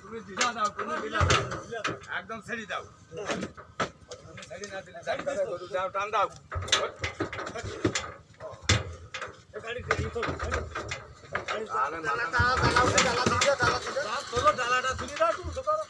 তুমি দিলা দাও, তুমি দিলা দাও, একদম ছেড়ে দাও। ছেড়ে না দিলে যাই করে গরু দাও, টান দাও। ডালাটা তুলে দাও, তুমি করো।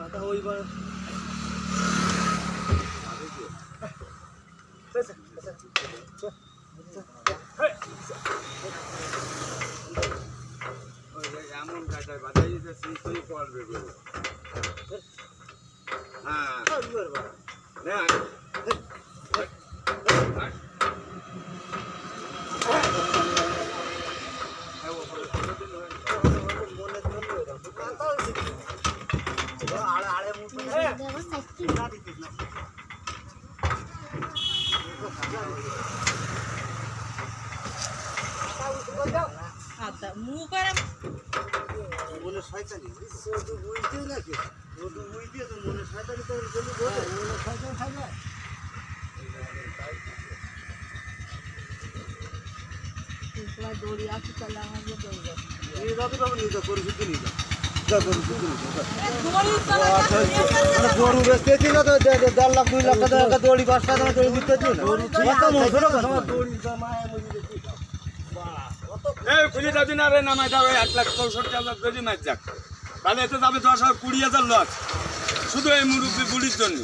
মাথা ওইবার এমন কাটায় বাজাই দিতেছি তুই করবে হ্যাঁ আচ্ছা মুখ করে মনে শয়তানি শুধু বুঝতে নাকি শুধু বুঝতে তো মনে শয়তানি তো বলি বলে মনে শয়তান খাইবে পুরো দড়ি আছে চলে আমাদের দড়ি এই রাতে বাবু নিয়ে যা করে শুধু নিয়ে যা করে শুধু নিয়ে যা গরু বেচতে ছিল তো 1.5 লাখ 2 লাখ টাকা দড়ি 5 টাকা দড়ি দিতে ছিল কত মজুর দড়ি জমায় মজুরি এই খুলে দাও দিন, আরে নামাই দাও। 1,64,000 কেজি মাছ যাক, তাহলে এতে যাবে 10,20,000 লস শুধু এই মুরব্বী বুড়ির জন্য।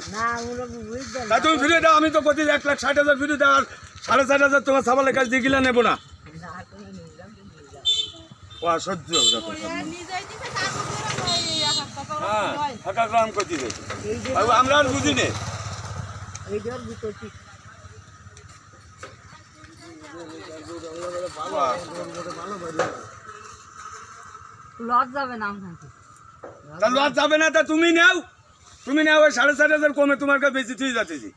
তা তুমি ফিরে দাও, আমি তো প্রতি 1,60,000 ফিরে দাও, আর 4,500 তোমার সাবালের কাছ দিয়ে গিলা নেবো না। ও সহ্য হ্যাঁ ফাঁকা গ্রাম করতে আমরা আর বুঝি নে। লজ যাবে না তা লস যাবে না, তা তুমি নাও, তুমি নাও। ওই 4,500 কমে তোমার কাছে বেশি তুই যাচ্ছি।